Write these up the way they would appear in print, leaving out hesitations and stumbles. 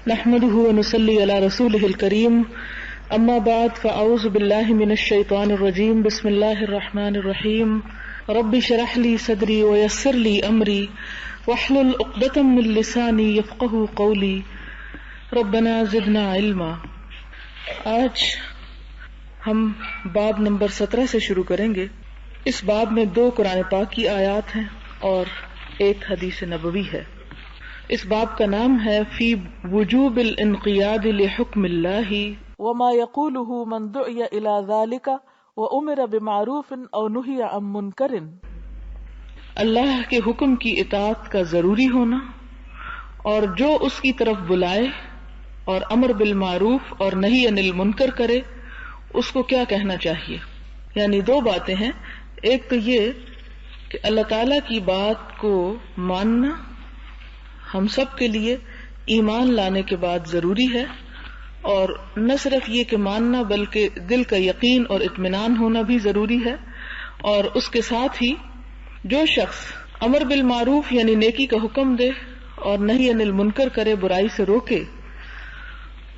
نحمده ونصلي على رسوله الكريم اما بعد فاعوذ بالله من الشيطان الرجيم بسم الله الرحمن الرحيم رب اشرح لي صدري ويسر لي امري واحلل عقدة من لساني يفقهوا قولي ربنا زدنا علما۔ آج ہم باب نمبر 17 سے شروع کریں گے۔ اس باب میں 2 قرآن پاک کی آیات ہیں اور ایک حدیث نبوی ہے۔ اس باب کا نام ہے فی وجوب الانقیاد لحکم اللہ وما یقولہ من دعی الی ذلک وامر بمعروف او نہی عن منکر۔ اللہ کے حکم کی اطاعت کا ضروری ہونا اور جو اس کی طرف بلائے اور امر بالمعروف اور نہی عن المنکر کرے اس کو کیا کہنا چاہیے۔ یعنی 2 باتیں ہیں، ایک تو یہ کہ اللہ تعالی کی بات کو ماننا ہم سب کے لیے ایمان لانے کے بعد ضروری ہے، اور نہ صرف یہ کہ ماننا بلکہ دل کا یقین اور اطمینان ہونا بھی ضروری ہے۔ اور اس کے ساتھ ہی جو شخص امر بالمعروف یعنی نیکی کا حکم دے اور نہی عن المنکر کرے، برائی سے روکے،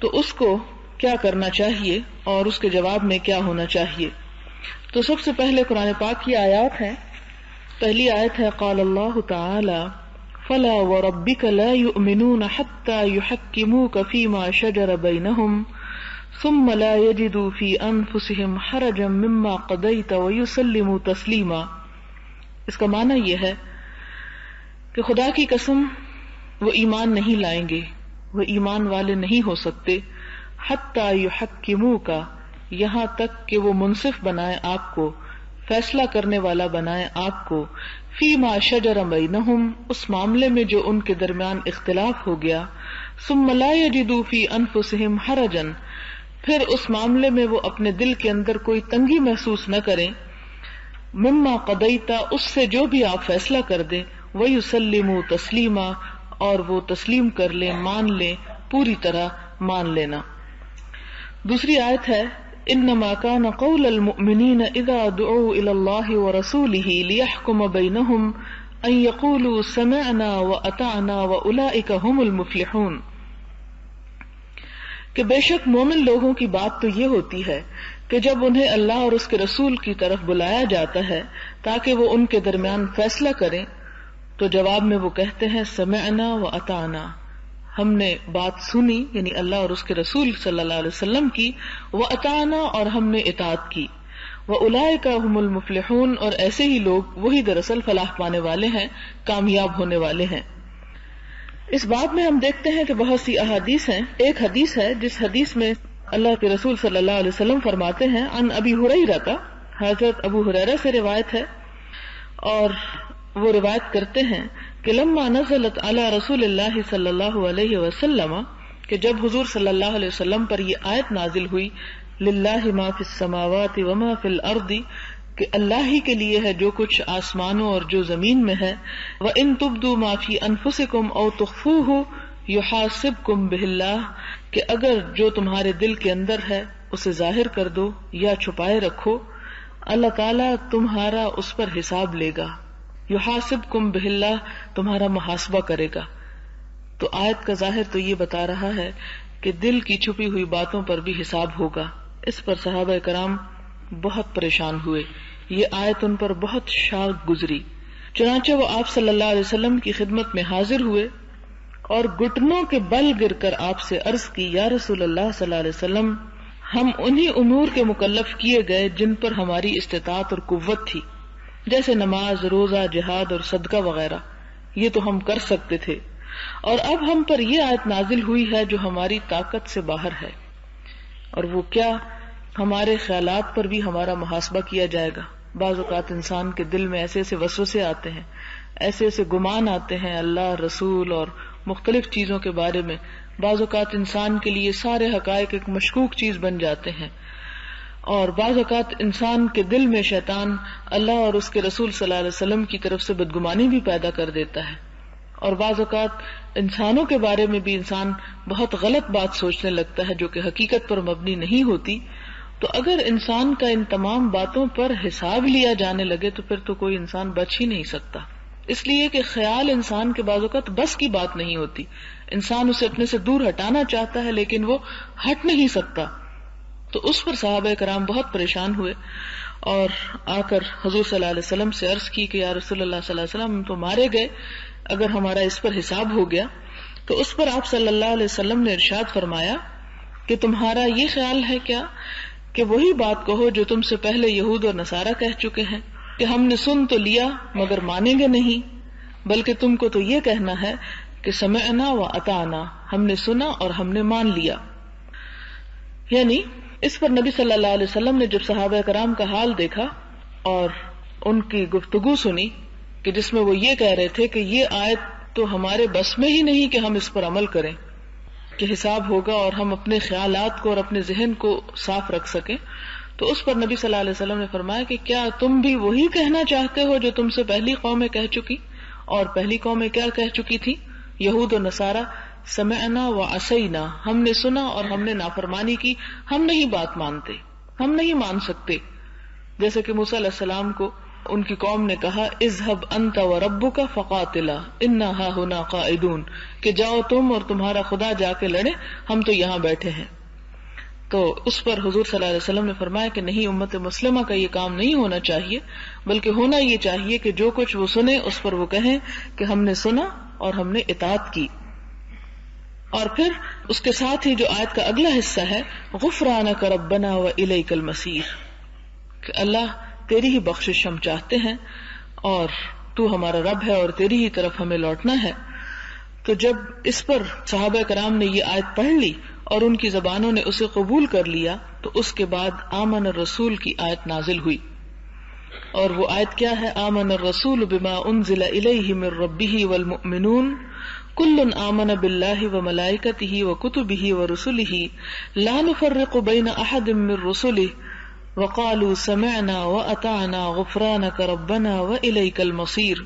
تو اس کو کیا کرنا چاہیے اور اس کے جواب میں کیا ہونا چاہیے۔ تو سب سے پہلے قرآن پاک کی آیات ہیں۔ پہلی آیت ہے قال اللہ تعالی فلا وربک لا یؤمنون حتی یحکموک فیما شجر بینہم ثم لا یجدوا فی انفسہم حرجا مما قضیت ویسلموا تسلیما۔ اس کا معنی یہ ہے کہ خدا کی قسم وہ ایمان نہیں لائیں گے، وہ ایمان والے نہیں ہو سکتے حتی یحکموک، یہاں تک کہ وہ منصف بنائے آپ کو، فیصلہ کرنے والا بنائے آپ کو، فیما شجر بینہم، اس معاملے میں جو ان کے درمیان اختلاف ہو گیا، ثم لا یجدوا فی انفسہم حرجا، پھر اس معاملے میں وہ اپنے دل کے اندر کوئی تنگی محسوس نہ کریں، مما قضیت، اس سے جو بھی آپ فیصلہ کر دیں، ویسلموا تسلیما، اور وہ تسلیم کر لیں، مان لیں، پوری طرح مان لینا۔ دوسری آیت ہے انما كان قول المؤمنین اذا دعوا الى اللہ ورسولہ لیحکم بینہم ان یقولوا سمعنا واطعنا واولئک هم المفلحون، کہ بے شک مومن لوگوں کی بات تو یہ ہوتی ہے کہ جب انہیں اللہ اور اس کے رسول کی طرف بلایا جاتا ہے تاکہ وہ ان کے درمیان فیصلہ کریں، تو جواب میں وہ کہتے ہیں سمعنا واطعنا، ہم نے بات سنی، یعنی اللہ اور اس کے رسول صلی اللہ علیہ وسلم کی، واطعنا، اور ہم نے اطاعت کی، واولئک هم المفلحون، اور ایسے ہی لوگ وہی دراصل فلاح پانے والے ہیں، کامیاب ہونے والے ہیں۔ اس باب میں ہم دیکھتے ہیں کہ بہت سی احادیث ہیں۔ ایک حدیث ہے جس حدیث میں اللہ کے رسول صلی اللہ علیہ وسلم فرماتے ہیں عن ابی ہریرہ، حضرت ابو ہریرہ سے روایت ہے، اور وہ روایت کرتے ہیں کہ لما نزلت علی رسول اللہ صلی اللہ علیہ وسلم، کہ جب حضور صلی اللہ علیہ وسلم پر یہ آیت نازل ہوئی للہ ما فی السماوات وما فی الارض، کہ اللہ ہی کے لیے ہے جو کچھ آسمانوں اور جو زمین میں ہے، وَإِن تُبْدُوا مَا فِي أَنفُسِكُمْ أَوْ تُخْفُوهُ يُحَاسِبْكُمْ بِهِ اللَّهُ، کہ اگر جو تمہارے دل کے اندر ہے اسے ظاہر کر دو یا چھپائے رکھو، اللہ تعالیٰ تمہارا اس پر حساب لے گا، یحاسبکم بہ اللہ، تمہارا محاسبہ کرے گا۔ تو آیت کا ظاہر تو یہ بتا رہا ہے کہ دل کی چھپی ہوئی باتوں پر بھی حساب ہوگا۔ اس پر صحابہ کرام بہت پریشان ہوئے، یہ آیت ان پر بہت شاق گزری، چنانچہ وہ آپ صلی اللہ علیہ وسلم کی خدمت میں حاضر ہوئے اور گھٹنوں کے بل گر کر آپ سے عرض کی، یا رسول اللہ صلی اللہ علیہ وسلم، ہم انہی امور کے مکلف کیے گئے جن پر ہماری استطاعت اور قوت تھی، جیسے نماز، روزہ، جہاد اور صدقہ وغیرہ، یہ تو ہم کر سکتے تھے، اور اب ہم پر یہ آیت نازل ہوئی ہے جو ہماری طاقت سے باہر ہے، اور وہ کیا، ہمارے خیالات پر بھی ہمارا محاسبہ کیا جائے گا۔ بعض اوقات انسان کے دل میں ایسے ایسے وسوسے آتے ہیں، ایسے ایسے گمان آتے ہیں اللہ، رسول اور مختلف چیزوں کے بارے میں، بعض اوقات انسان کے لیے سارے حقائق ایک مشکوک چیز بن جاتے ہیں، اور بعض اوقات انسان کے دل میں شیطان اللہ اور اس کے رسول صلی اللہ علیہ وسلم کی طرف سے بدگمانی بھی پیدا کر دیتا ہے، اور بعض اوقات انسانوں کے بارے میں بھی انسان بہت غلط بات سوچنے لگتا ہے جو کہ حقیقت پر مبنی نہیں ہوتی۔ تو اگر انسان کا ان تمام باتوں پر حساب لیا جانے لگے تو پھر تو کوئی انسان بچ ہی نہیں سکتا۔ اس لیے کہ خیال انسان کے بعض اوقات بس کی بات نہیں ہوتی، انسان اسے اپنے سے دور ہٹانا چاہتا ہے لیکن وہ ہٹ نہیں سکتا. تو اس پر صحابہ کرام بہت پریشان ہوئے اور آ کر حضور صلی اللہ علیہ وسلم سے عرض کی کہ یا رسول اللہ صلی اللہ علیہ وسلم، ہم تو مارے گئے اگر ہمارا اس پر حساب ہو گیا. تو اس پر آپ صلی اللہ علیہ وسلم نے ارشاد فرمایا کہ تمہارا یہ خیال ہے کیا کہ وہی بات کہو جو تم سے پہلے یہود اور نصارہ کہہ چکے ہیں کہ ہم نے سن تو لیا مگر مانیں گے نہیں، بلکہ تم کو تو یہ کہنا ہے کہ سمعنا و اطعنا، ہم نے سنا اور ہم نے مان لیا. یعنی اس پر نبی صلی اللہ علیہ وسلم نے جب صحابہ کرام کا حال دیکھا اور ان کی گفتگو سنی کہ جس میں وہ یہ کہہ رہے تھے کہ یہ آیت تو ہمارے بس میں ہی نہیں کہ ہم اس پر عمل کریں کہ حساب ہوگا اور ہم اپنے خیالات کو اور اپنے ذہن کو صاف رکھ سکیں، تو اس پر نبی صلی اللہ علیہ وسلم نے فرمایا کہ کیا تم بھی وہی کہنا چاہتے ہو جو تم سے پہلی قومیں کہہ چکی؟ اور پہلی قومیں کیا کہہ چکی تھی؟ یہود و نصارہ، سمعنا و عصینا، ہم نے سنا اور ہم نے نافرمانی کی، ہم نہیں بات مانتے، ہم نہیں مان سکتے. جیسے کہ موسیٰ علیہ السلام کو ان کی قوم نے کہا اذهب انت وربک فقاتلا انا ہاہنا قاعدون، کہ جاؤ تم اور تمہارا خدا جا کے لڑے، ہم تو یہاں بیٹھے ہیں. تو اس پر حضور صلی اللہ علیہ وسلم نے فرمایا کہ نہیں، امت مسلمہ کا یہ کام نہیں ہونا چاہیے، بلکہ ہونا یہ چاہیے کہ جو کچھ وہ سنے اس پر وہ کہیں کہ ہم نے سنا اور ہم نے اطاعت کی. اور پھر اس کے ساتھ ہی جو آیت کا اگلا حصہ ہے غفرانک ربنا و الیک المصیر، کہ اللہ تیری ہی بخشش ہم چاہتے ہیں اور تو ہمارا رب ہے اور تیری ہی طرف ہمیں لوٹنا ہے. تو جب اس پر صحابہ کرام نے یہ آیت پڑھ لی اور ان کی زبانوں نے اسے قبول کر لیا تو اس کے بعد آمن الرسول کی آیت نازل ہوئی. اور وہ آیت کیا ہے؟ آمن الرسول بما انزل الیہ من ربہ والمؤمنون کل آمن باللہ وملائکتہ وکتبہ ورسلہ لا نفرق بین احد من رسلہ وقالوا سمعنا واطعنا غفرانک ربنا والیک المصیر.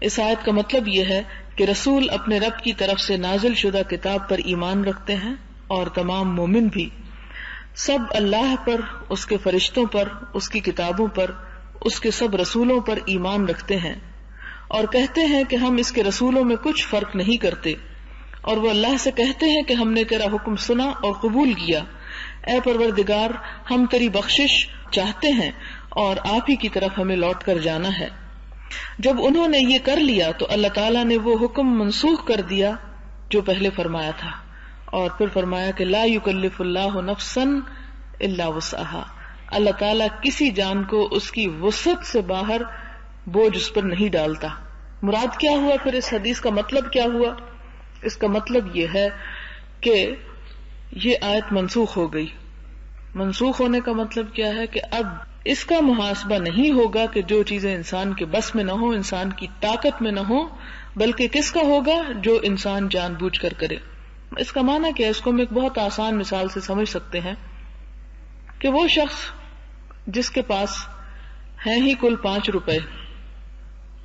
اس آیت کا مطلب یہ ہے کہ رسول اپنے رب کی طرف سے نازل شدہ کتاب پر ایمان رکھتے ہیں اور تمام مومن بھی، سب اللہ پر، اس کے فرشتوں پر، اس کی کتابوں پر، اس کے سب رسولوں پر ایمان رکھتے ہیں اور کہتے ہیں کہ ہم اس کے رسولوں میں کچھ فرق نہیں کرتے، اور وہ اللہ سے کہتے ہیں کہ ہم نے تیرا حکم سنا اور قبول کیا. اے پروردگار، ہم تیری بخشش چاہتے ہیں اور آپ ہی کی طرف ہمیں لوٹ کر جانا ہے. جب انہوں نے یہ کر لیا تو اللہ تعالیٰ نے وہ حکم منسوخ کر دیا جو پہلے فرمایا تھا، اور پھر فرمایا کہ لا یکلف اللہ نفسا الا وسعہا، اللہ تعالیٰ کسی جان کو اس کی وسعت سے باہر بوجھ اس پر نہیں ڈالتا. مراد کیا ہوا پھر؟ اس حدیث کا مطلب کیا ہوا؟ اس کا مطلب یہ ہے کہ یہ آیت منسوخ ہو گئی. منسوخ ہونے کا مطلب کیا ہے کہ اب اس کا محاسبہ نہیں ہوگا کہ جو چیزیں انسان کے بس میں نہ ہو، انسان کی طاقت میں نہ ہو، بلکہ کس کا ہوگا؟ جو انسان جان بوجھ کر کرے. اس کا معنی کیا ہے؟ اس کو ہم ایک بہت آسان مثال سے سمجھ سکتے ہیں کہ وہ شخص جس کے پاس ہیں ہی کل 5 روپے،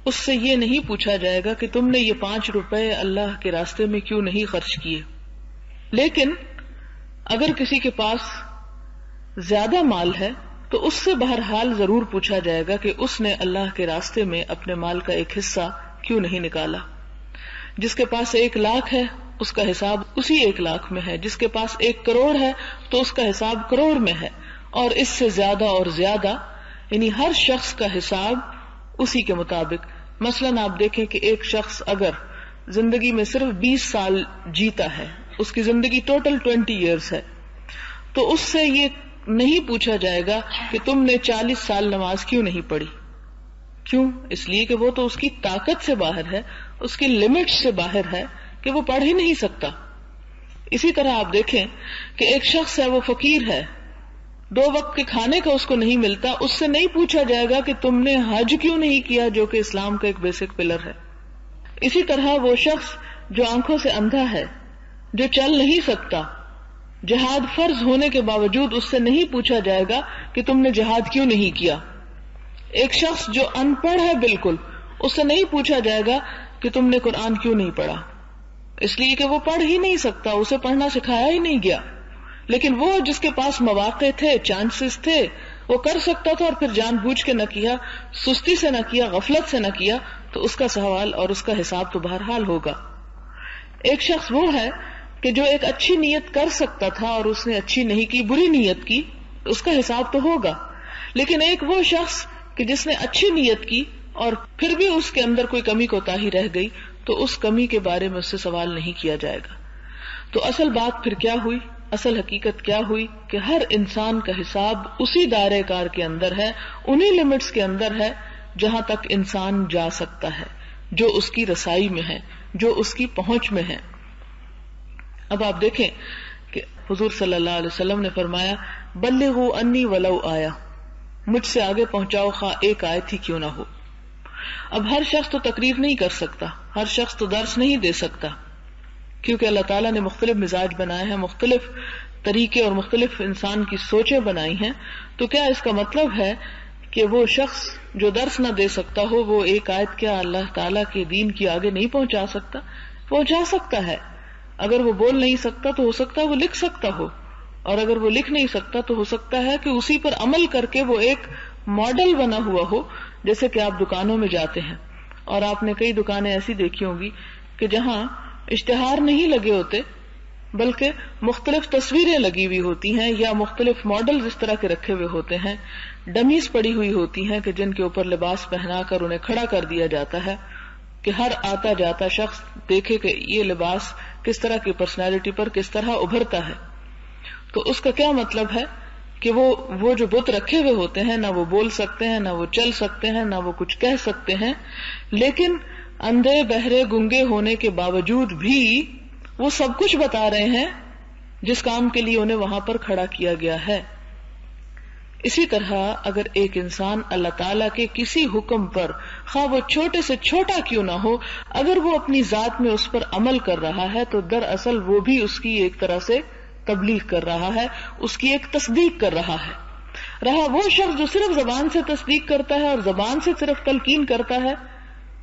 اس سے یہ نہیں پوچھا جائے گا کہ تم نے یہ 5 روپے اللہ کے راستے میں کیوں نہیں خرچ کیے. لیکن اگر کسی کے پاس زیادہ مال ہے تو اس سے بہرحال ضرور پوچھا جائے گا کہ اس نے اللہ کے راستے میں اپنے مال کا ایک حصہ کیوں نہیں نکالا. جس کے پاس 1 لاکھ ہے اس کا حساب اسی 1 لاکھ میں ہے، جس کے پاس 1 کروڑ ہے تو اس کا حساب کروڑ میں ہے، اور اس سے زیادہ اور زیادہ، یعنی ہر شخص کا حساب اسی کے مطابق. مثلاً آپ دیکھیں کہ ایک شخص اگر زندگی میں صرف 20 سال جیتا ہے، اس کی زندگی ٹوٹل 20 ایئرس ہے، تو اس سے یہ نہیں پوچھا جائے گا کہ تم نے 40 سال نماز کیوں نہیں پڑھی. کیوں؟ اس لیے کہ وہ تو اس کی طاقت سے باہر ہے، اس کی لمٹ سے باہر ہے کہ وہ پڑھ ہی نہیں سکتا. اسی طرح آپ دیکھیں کہ ایک شخص ہے، وہ فقیر ہے، 2 وقت کے کھانے کا اس کو نہیں ملتا، اس سے نہیں پوچھا جائے گا کہ تم نے حج کیوں نہیں کیا، جو کہ اسلام کا ایک بیسک پلر ہے. اسی طرح وہ شخص جو آنکھوں سے اندھا ہے، جو چل نہیں سکتا، جہاد فرض ہونے کے باوجود اس سے نہیں پوچھا جائے گا کہ تم نے جہاد کیوں نہیں کیا. ایک شخص جو ان پڑھ ہے بالکل، اس سے نہیں پوچھا جائے گا کہ تم نے قرآن کیوں نہیں پڑھا، اس لیے کہ وہ پڑھ ہی نہیں سکتا، اسے پڑھنا سکھایا ہی نہیں گیا. لیکن وہ جس کے پاس مواقع تھے، چانسز تھے، وہ کر سکتا تھا اور پھر جان بوجھ کے نہ کیا، سستی سے نہ کیا، غفلت سے نہ کیا، تو اس کا سوال اور اس کا حساب تو بہرحال ہوگا. ایک شخص وہ ہے کہ جو ایک اچھی نیت کر سکتا تھا اور اس نے اچھی نہیں کی، بری نیت کی، تو اس کا حساب تو ہوگا. لیکن ایک وہ شخص کہ جس نے اچھی نیت کی اور پھر بھی اس کے اندر کوئی کمی کوتاہی رہ گئی، تو اس کمی کے بارے میں اس سے سوال نہیں کیا جائے گا. تو اصل بات پھر کیا ہوئی، اصل حقیقت کیا ہوئی کہ ہر انسان کا حساب اسی دائرے کار کے اندر ہے، انہی لمٹس کے اندر ہے جہاں تک انسان جا سکتا ہے، جو اس کی رسائی میں ہے، جو اس کی پہنچ میں ہے. اب آپ دیکھیں کہ حضور صلی اللہ علیہ وسلم نے فرمایا بلغوا انی ولو آیا، مجھ سے آگے پہنچاؤ خواہ ایک آیت ہی کیوں نہ ہو. اب ہر شخص تو تقریر نہیں کر سکتا، ہر شخص تو درس نہیں دے سکتا، کیونکہ اللہ تعالیٰ نے مختلف مزاج بنائے ہیں، مختلف طریقے اور مختلف انسان کی سوچیں بنائی ہیں. تو کیا اس کا مطلب ہے کہ وہ شخص جو درس نہ دے سکتا ہو وہ ایک آیت کیا اللہ تعالیٰ کے دین کی آگے نہیں پہنچا سکتا؟ پہنچا سکتا ہے. اگر وہ بول نہیں سکتا تو ہو سکتا ہے وہ لکھ سکتا ہو، اور اگر وہ لکھ نہیں سکتا تو ہو سکتا ہے کہ اسی پر عمل کر کے وہ ایک ماڈل بنا ہوا ہو. جیسے کہ آپ دکانوں میں جاتے ہیں اور آپ نے کئی دکانیں ایسی دیکھی ہوں گی کہ جہاں اشتہار نہیں لگے ہوتے بلکہ مختلف تصویریں لگی ہوئی ہوتی ہیں یا مختلف ماڈل اس طرح کے رکھے ہوئے ہوتے ہیں، ڈمیز پڑی ہوئی ہوتی ہیں کہ جن کے اوپر لباس پہنا کر انہیں کھڑا کر دیا جاتا ہے کہ ہر آتا جاتا شخص دیکھے کہ یہ لباس کس طرح کی پرسنالٹی پر کس طرح ابھرتا ہے. تو اس کا کیا مطلب ہے کہ وہ جو بت رکھے ہوئے ہوتے ہیں نہ وہ بول سکتے ہیں، نہ وہ چل سکتے ہیں، نہ وہ کچھ کہہ سکتے ہیں، لیکن اندھے بہرے گنگے ہونے کے باوجود بھی وہ سب کچھ بتا رہے ہیں جس کام کے لیے انہیں وہاں پر کھڑا کیا گیا ہے. اسی طرح اگر ایک انسان اللہ تعالیٰ کے کسی حکم پر خواہ وہ چھوٹے سے چھوٹا کیوں نہ ہو، اگر وہ اپنی ذات میں اس پر عمل کر رہا ہے تو دراصل وہ بھی اس کی ایک طرح سے تبلیغ کر رہا ہے، اس کی ایک تصدیق کر رہا ہے. رہا وہ شخص جو صرف زبان سے تصدیق کرتا ہے اور زبان سے صرف تلقین کرتا ہے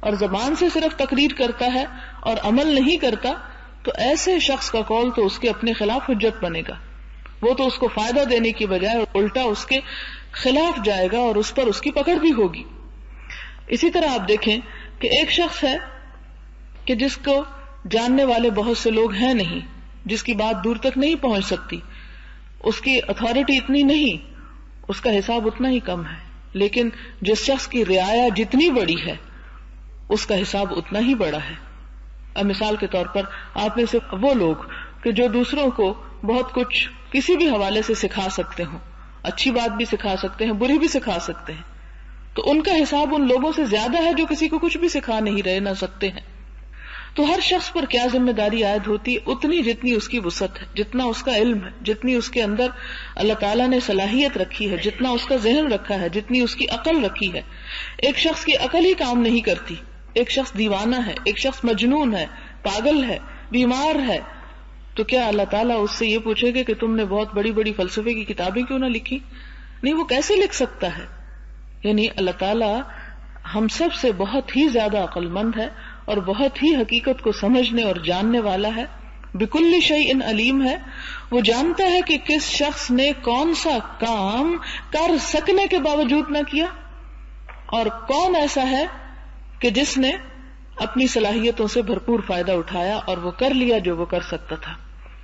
اور زبان سے صرف تقریر کرتا ہے اور عمل نہیں کرتا، تو ایسے شخص کا قول تو اس کے اپنے خلاف حجت بنے گا. وہ تو اس کو فائدہ دینے کی بجائے الٹا اس کے خلاف جائے گا اور اس پر اس کی پکڑ بھی ہوگی. اسی طرح آپ دیکھیں کہ ایک شخص ہے کہ جس کو جاننے والے بہت سے لوگ ہیں نہیں، جس کی بات دور تک نہیں پہنچ سکتی، اس کی اتھارٹی اتنی نہیں، اس کا حساب اتنا ہی کم ہے. لیکن جس شخص کی رعایا جتنی بڑی ہے اس کا حساب اتنا ہی بڑا ہے. اب مثال کے طور پر آپ میں سے وہ لوگ کہ جو دوسروں کو بہت کچھ کسی بھی حوالے سے سکھا سکتے ہوں، اچھی بات بھی سکھا سکتے ہیں، بری بھی سکھا سکتے ہیں، تو ان کا حساب ان لوگوں سے زیادہ ہے جو کسی کو کچھ بھی سکھا نہیں رہے، نہ سکتے ہیں. تو ہر شخص پر کیا ذمہ داری عائد ہوتی ہے؟ اتنی جتنی اس کی وسعت ہے، جتنا اس کا علم ہے، جتنی اس کے اندر اللہ تعالیٰ نے صلاحیت رکھی ہے، جتنا اس کا ذہن رکھا ہے، جتنی اس کی عقل رکھی ہے. ایک شخص کی عقل ہی کام نہیں کرتی، ایک شخص دیوانہ ہے، ایک شخص مجنون ہے، پاگل ہے، بیمار ہے، تو کیا اللہ تعالیٰ اس سے یہ پوچھے گا کہ تم نے بہت بڑی بڑی فلسفے کی کتابیں کیوں نہ لکھی؟ نہیں، وہ کیسے لکھ سکتا ہے؟ یعنی اللہ تعالیٰ ہم سب سے بہت ہی زیادہ عقل مند ہے اور بہت ہی حقیقت کو سمجھنے اور جاننے والا ہے. بکل شیء علیم ہے. وہ جانتا ہے کہ کس شخص نے کون سا کام کر سکنے کے باوجود نہ کیا اور کون ایسا ہے کہ جس نے اپنی صلاحیتوں سے بھرپور فائدہ اٹھایا اور وہ کر لیا جو وہ کر سکتا تھا.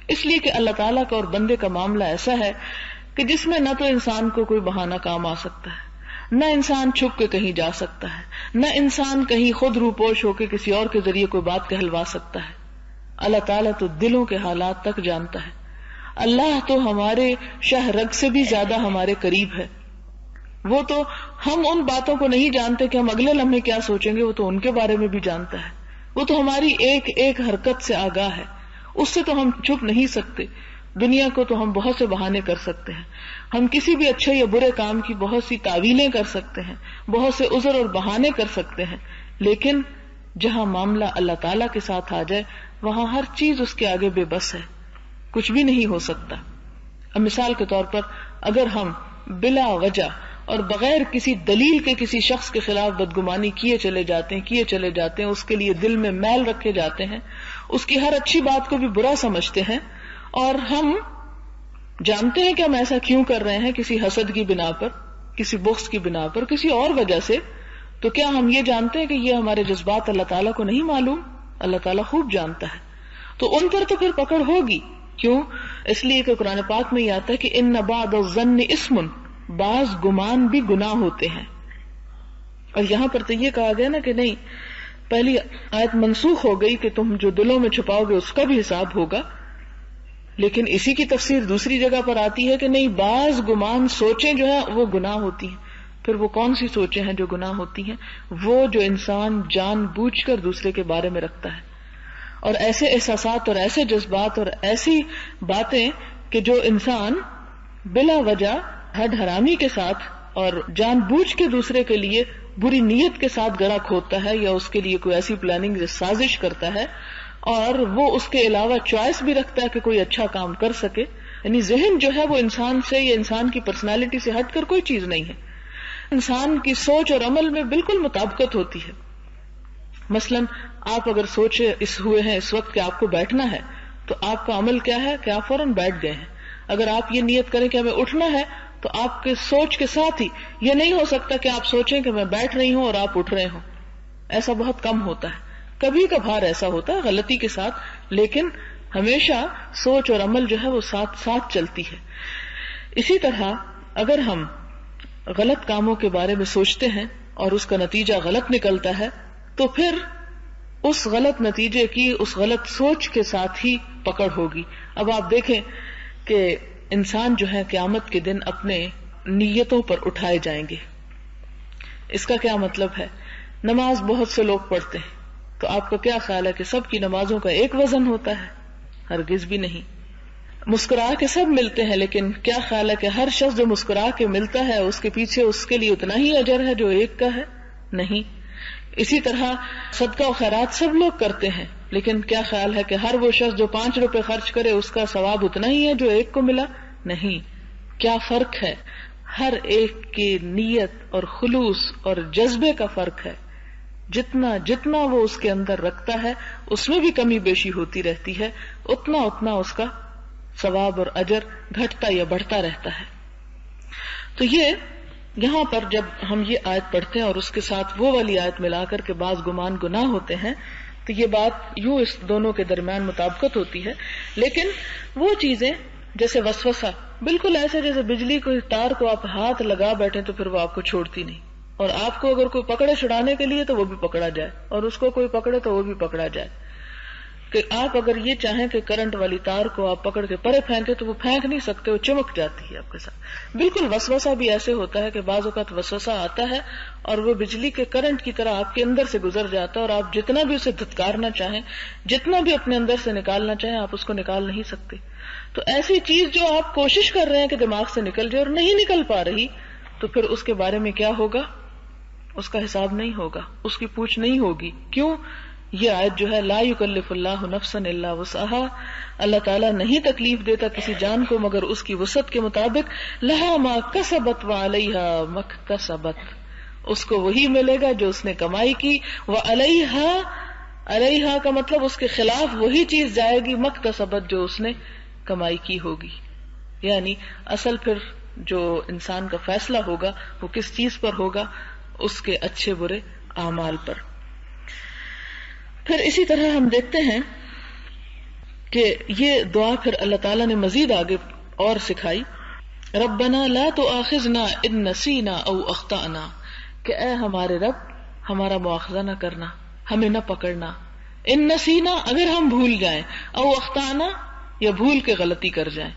اس لیے کہ اللہ تعالیٰ کا اور بندے کا معاملہ ایسا ہے کہ جس میں نہ تو انسان کو کوئی بہانہ کام آ سکتا ہے، نہ انسان چھپ کے کہیں جا سکتا ہے، نہ انسان کہیں خود روپوش ہو کے کسی اور کے ذریعے کوئی بات کہلوا سکتا ہے. اللہ تعالیٰ تو دلوں کے حالات تک جانتا ہے. اللہ تو ہمارے شہ رگ سے بھی زیادہ ہمارے قریب ہے. وہ تو ہم ان باتوں کو نہیں جانتے کہ ہم اگلے لمحے کیا سوچیں گے، وہ تو ان کے بارے میں بھی جانتا ہے. وہ تو ہماری ایک ایک حرکت سے آگاہ ہے، اس سے تو ہم چھپ نہیں سکتے. دنیا کو تو ہم بہت سے بہانے کر سکتے ہیں، ہم کسی بھی اچھے یا برے کام کی بہت سی تعویلیں کر سکتے ہیں، بہت سے عذر اور بہانے کر سکتے ہیں، لیکن جہاں معاملہ اللہ تعالیٰ کے ساتھ آ جائے وہاں ہر چیز اس کے آگے بے بس ہے، کچھ بھی نہیں ہو سکتا. اب مثال کے طور پر اگر ہم بلا وجہ اور بغیر کسی دلیل کے کسی شخص کے خلاف بدگمانی کیے چلے جاتے ہیں، اس کے لیے دل میں میل رکھے جاتے ہیں، اس کی ہر اچھی بات کو بھی برا سمجھتے ہیں، اور ہم جانتے ہیں کہ ہم ایسا کیوں کر رہے ہیں، کسی حسد کی بنا پر، کسی بغض کی بنا پر، کسی اور وجہ سے، تو کیا ہم یہ جانتے ہیں کہ یہ ہمارے جذبات اللہ تعالیٰ کو نہیں معلوم؟ اللہ تعالیٰ خوب جانتا ہے. تو ان پر تو پھر پکڑ ہوگی. کیوں؟ اس لیے کہ قرآن پاک میں یہ آتا ہے کہ ان بعض الظن اسم، بعض گمان بھی گناہ ہوتے ہیں. اور یہاں پر تو یہ کہا گیا نا کہ نہیں، پہلی آیت منسوخ ہو گئی کہ تم جو دلوں میں چھپاؤ گے اس کا بھی حساب ہوگا. لیکن اسی کی تفسیر دوسری جگہ پر آتی ہے کہ نہیں، بعض گمان سوچیں جو ہیں وہ گناہ ہوتی ہیں. پھر وہ کون سی سوچیں ہیں جو گناہ ہوتی ہیں؟ وہ جو انسان جان بوجھ کر دوسرے کے بارے میں رکھتا ہے، اور ایسے احساسات اور ایسے جذبات اور ایسی باتیں کہ جو انسان بلا وجہ حد حرامی کے ساتھ اور جان بوجھ کے دوسرے کے لیے بری نیت کے ساتھ گڑھا کھودتا ہے، یا اس کے لیے کوئی ایسی پلاننگ سازش کرتا ہے، اور وہ اس کے علاوہ چوائس بھی رکھتا ہے کہ کوئی اچھا کام کر سکے. یعنی ذہن جو ہے وہ انسان سے یا انسان کی پرسنالٹی سے ہٹ کر کوئی چیز نہیں ہے. انسان کی سوچ اور عمل میں بالکل مطابقت ہوتی ہے. مثلا آپ اگر سوچے ہوئے ہیں اس وقت کہ آپ کو بیٹھنا ہے، تو آپ کا عمل کیا ہے کہ آپ فوراً بیٹھ گئے ہیں. اگر آپ یہ نیت کریں کہ ہمیں اٹھنا ہے، تو آپ کے سوچ کے ساتھ ہی یہ نہیں ہو سکتا کہ آپ سوچیں کہ میں بیٹھ رہی ہوں اور آپ اٹھ رہے ہوں. ایسا بہت کم ہوتا ہے. کبھی کبھار ایسا ہوتا ہے غلطی کے ساتھ، لیکن ہمیشہ سوچ اور عمل جو ہے وہ ساتھ ساتھ چلتی ہے. اسی طرح اگر ہم غلط کاموں کے بارے میں سوچتے ہیں اور اس کا نتیجہ غلط نکلتا ہے، تو پھر اس غلط نتیجے کی اس غلط سوچ کے ساتھ ہی پکڑ ہوگی. اب آپ دیکھیں کہ انسان جو ہے قیامت کے دن اپنے نیتوں پر اٹھائے جائیں گے. اس کا کیا مطلب ہے؟ نماز بہت سے لوگ پڑھتے ہیں، تو آپ کا کیا خیال ہے کہ سب کی نمازوں کا ایک وزن ہوتا ہے؟ ہرگز بھی نہیں. مسکرا کے سب ملتے ہیں، لیکن کیا خیال ہے کہ ہر شخص جو مسکرا کے ملتا ہے اس کے پیچھے اس کے لیے اتنا ہی اجر ہے جو ایک کا ہے؟ نہیں. اسی طرح صدقہ و خیرات سب لوگ کرتے ہیں، لیکن کیا خیال ہے کہ ہر وہ شخص جو 5 روپے خرچ کرے اس کا ثواب اتنا ہی ہے جو ایک کو ملا؟ نہیں. کیا فرق ہے؟ ہر ایک کی نیت اور خلوص اور جذبے کا فرق ہے. جتنا وہ اس کے اندر رکھتا ہے اس میں بھی کمی بیشی ہوتی رہتی ہے، اتنا اس کا ثواب اور اجر گھٹتا یا بڑھتا رہتا ہے. تو یہ یہاں پر جب ہم یہ آیت پڑھتے ہیں اور اس کے ساتھ وہ والی آیت ملا کر کے بعض گمان گناہ ہوتے ہیں، تو یہ بات یوں اس دونوں کے درمیان مطابقت ہوتی ہے. لیکن وہ چیزیں جیسے وسوسہ، بالکل ایسے جیسے بجلی کو تار کو آپ ہاتھ لگا بیٹھے تو پھر وہ آپ کو چھوڑتی نہیں، اور آپ کو اگر کوئی پکڑے چھڑانے کے لیے تو وہ بھی پکڑا جائے، اور اس کو کوئی پکڑے تو وہ بھی پکڑا جائے. کہ آپ اگر یہ چاہیں کہ کرنٹ والی تار کو آپ پکڑ کے پرے پھینکے تو وہ پھینک نہیں سکتے، وہ چمک جاتی ہے آپ کے ساتھ. بالکل وسوسہ بھی ایسے ہوتا ہے کہ بعض اوقات وسوسہ آتا ہے اور وہ بجلی کے کرنٹ کی طرح آپ کے اندر سے گزر جاتا ہے، اور آپ جتنا بھی اسے دھتکارنا چاہیں، جتنا بھی اپنے اندر سے نکالنا چاہیں، آپ اس کو نکال نہیں سکتے. تو ایسی چیز جو آپ کوشش کر رہے ہیں کہ دماغ سے نکل جائے اور نہیں نکل پا رہی، تو پھر اس کے بارے میں کیا ہوگا؟ اس کا حساب نہیں ہوگا، اس کی پوچھ نہیں ہوگی. کیوں؟ یہ آیت جو ہے لا یکلف اللہ نفسا الا وسعها، اللہ تعالیٰ نہیں تکلیف دیتا کسی جان کو مگر اس کی وسعت کے مطابق. لها ما کسبت وعلیہا ما اکتسبت، اس کو وہی ملے گا جو اس نے کمائی کی. علیہا کا مطلب اس کے خلاف وہی چیز جائے گی ما اکتسبت جو اس نے کمائی کی ہوگی. یعنی اصل پھر جو انسان کا فیصلہ ہوگا وہ کس چیز پر ہوگا؟ اس کے اچھے برے اعمال پر. پھر اسی طرح ہم دیکھتے ہیں کہ یہ دعا پھر اللہ تعالیٰ نے مزید آگے اور سکھائی، ربنا لا تؤاخذنا ان نسینا او اخطأنا، کہ اے ہمارے رب ہمارا مواخذہ نہ کرنا، ہمیں نہ پکڑنا. ان نسینا اگر ہم بھول جائیں، او اخطأنا یا بھول کے غلطی کر جائیں.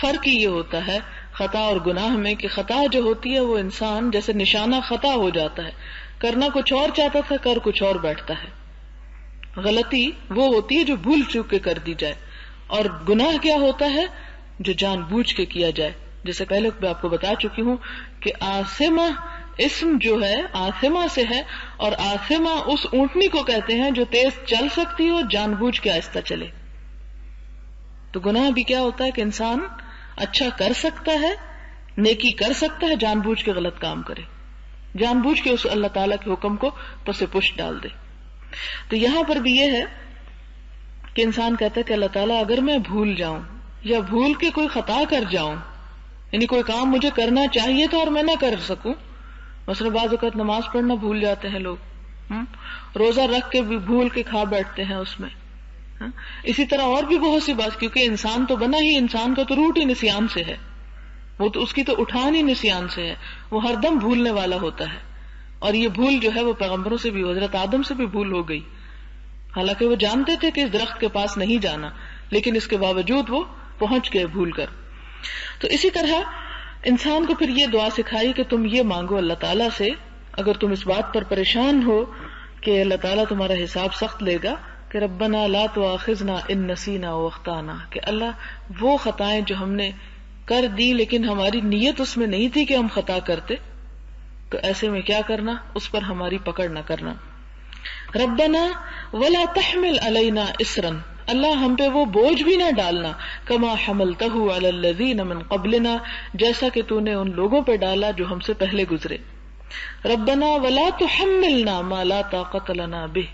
فرق ہی یہ ہوتا ہے خطا اور گناہ میں کہ خطا جو ہوتی ہے وہ انسان جیسے نشانہ خطا ہو جاتا ہے، کرنا کچھ اور چاہتا تھا کر کچھ اور بیٹھتا ہے. غلطی وہ ہوتی ہے جو بھول چوک کے کر دی جائے، اور گناہ کیا ہوتا ہے؟ جو جان بوجھ کے کیا جائے. جیسے پہلے میں آپ کو بتا چکی ہوں کہ آثمہ اسم جو ہے آثمہ سے ہے، اور آثمہ اس اونٹنی کو کہتے ہیں جو تیز چل سکتی ہو جان بوجھ کے آہستہ چلے. تو گناہ بھی کیا ہوتا ہے کہ انسان اچھا کر سکتا ہے، نیکی کر سکتا ہے، جان بوجھ کے غلط کام کرے، جان بوجھ کے اس اللہ تعالیٰ کے حکم کو پس پش ڈال دے. تو یہاں پر بھی یہ ہے کہ انسان کہتا ہے کہ اللہ تعالیٰ اگر میں بھول جاؤں یا بھول کے کوئی خطا کر جاؤں، یعنی کوئی کام مجھے کرنا چاہیے تھا اور میں نہ کر سکوں، مثلا بعض اوقات نماز پڑھنا بھول جاتے ہیں لوگ، روزہ رکھ کے بھی بھول کے کھا بیٹھتے ہیں اس میں. اسی طرح اور بھی بہت سی بات، کیونکہ انسان تو بنا ہی، انسان کا تو روٹ ہی نسیان سے ہے، وہ تو اس کی تو اٹھان ہی نسیان سے ہے، وہ ہر دم بھولنے والا ہوتا ہے. اور یہ بھول جو ہے وہ پیغمبروں سے بھی، حضرت آدم سے بھی بھول ہو گئی، حالانکہ وہ جانتے تھے کہ اس درخت کے پاس نہیں جانا، لیکن اس کے باوجود وہ پہنچ گئے بھول کر. تو اسی طرح انسان کو پھر یہ دعا سکھائی کہ تم یہ مانگو اللہ تعالیٰ سے، اگر تم اس بات پر پریشان ہو کہ اللہ تعالیٰ تمہارا حساب سخت لے گا، کہ ربنا لا تؤاخذنا ان نسینا و اخطانا، کہ اللہ وہ خطائیں جو ہم نے کر دی لیکن ہماری نیت اس میں نہیں تھی کہ ہم خطا کرتے، تو ایسے میں کیا کرنا، اس پر ہماری پکڑ نہ کرنا. ربنا ولا تحمل علینا اسرا، اللہ ہم پہ وہ بوجھ بھی نہ ڈالنا، کما حملتہ علی الذین من قبلنا، جیسا کہ تو نے ان لوگوں پہ ڈالا جو ہم سے پہلے گزرے. ربنا ولا تحملنا ما لا طاقت لنا بہ،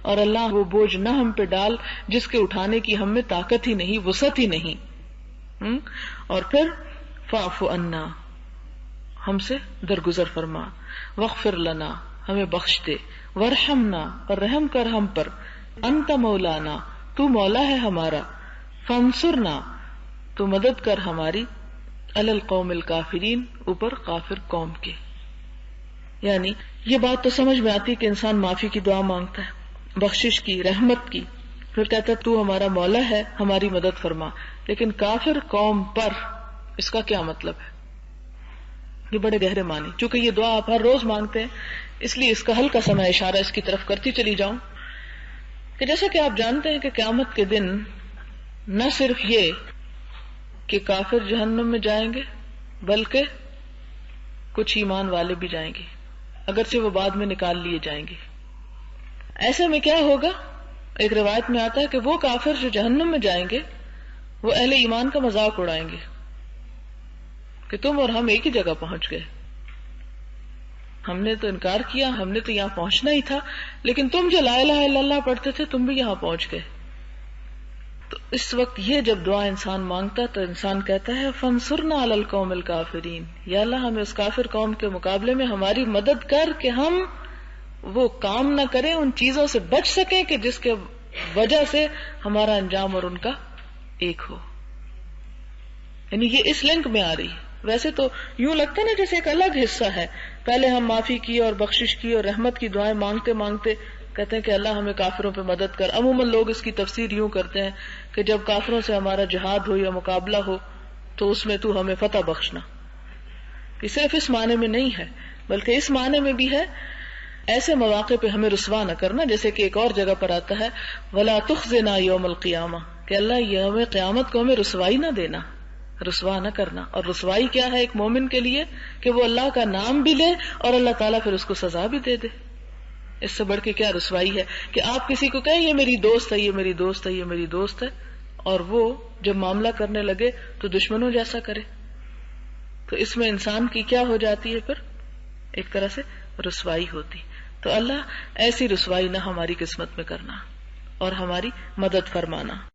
اور اللہ وہ بوجھ نہ ہم پہ ڈال جس کے اٹھانے کی ہم میں طاقت ہی نہیں، وسعت ہی نہیں. اور پھر فاعف عنا، ہم سے درگزر فرما، واغفر لنا، ہمیں بخش دے، وارحمنا، اور رحم کر ہم پر، انت مولانا، تو مولا ہے ہمارا، فانصرنا، تو مدد کر ہماری، علی القوم الکافرین، اوپر کافر قوم کے. یعنی یہ بات تو سمجھ میں آتی کہ انسان معافی کی دعا مانگتا ہے، بخشش کی، رحمت کی، پھر کہتا ہے تو ہمارا مولا ہے، ہماری مدد فرما. لیکن کافر قوم پر، اس کا کیا مطلب ہے؟ یہ بڑے گہرے معنی، چونکہ یہ دعا آپ ہر روز مانگتے ہیں، اس لیے اس کا ہلکا سا میں اشارہ اس کی طرف کرتی چلی جاؤں کہ جیسا کہ آپ جانتے ہیں کہ قیامت کے دن نہ صرف یہ کہ کافر جہنم میں جائیں گے، بلکہ کچھ ایمان والے بھی جائیں گے، اگرچہ وہ بعد میں نکال لیے جائیں گے. ایسے میں کیا ہوگا؟ ایک روایت میں آتا ہے کہ وہ کافر جو جہنم میں جائیں گے وہ اہل ایمان کا مذاق اڑائیں گے کہ تم اور ہم ایک ہی جگہ پہنچ گئے، ہم نے تو انکار کیا، ہم نے تو یہاں پہنچنا ہی تھا، لیکن تم جو لا الہ الا اللہ پڑھتے تھے تم بھی یہاں پہنچ گئے. تو اس وقت یہ جب دعا انسان مانگتا تو انسان کہتا ہے فانصرنا علی القوم الکافرین، یا اللہ ہمیں اس کافر قوم کے مقابلے میں ہماری مدد کر کہ ہم وہ کام نہ کریں، ان چیزوں سے بچ سکیں کہ جس کے وجہ سے ہمارا انجام اور ان کا ایک ہو. یعنی یہ اس لنک میں آ رہی ہے. ویسے تو یوں لگتا ہے نا جیسے ایک الگ حصہ ہے، پہلے ہم معافی کی اور بخشش کی اور رحمت کی دعائیں مانگتے مانگتے کہتے ہیں کہ اللہ ہمیں کافروں پہ مدد کر. عموماً لوگ اس کی تفسیر یوں کرتے ہیں کہ جب کافروں سے ہمارا جہاد ہو یا مقابلہ ہو تو اس میں تو ہمیں فتح بخشنا. یہ صرف اس معنی میں نہیں ہے، بلکہ اس معنی میں بھی ہے ایسے مواقع پہ ہمیں رسوا نہ کرنا، جیسے کہ ایک اور جگہ پر آتا ہے وَلَا تُخْزِنَا يَوْمَ الْقِيَامَةِ، کہ اللہ یوم قیامت کو ہمیں رسوائی نہ دینا، رسوا نہ کرنا. اور رسوائی کیا ہے ایک مومن کے لیے؟ کہ وہ اللہ کا نام بھی لے اور اللہ تعالیٰ پھر اس کو سزا بھی دے دے. اس سے بڑھ کے کیا رسوائی ہے کہ آپ کسی کو کہیں یہ میری دوست ہے، یہ میری دوست ہے، یہ میری دوست ہے، اور وہ جب معاملہ کرنے لگے تو دشمنوں جیسا کرے. تو اس میں انسان کی کیا ہو جاتی ہے؟ پھر ایک طرح سے رسوائی ہوتی. تو اللہ ایسی رسوائی نہ ہماری قسمت میں کرنا اور ہماری مدد فرمانا.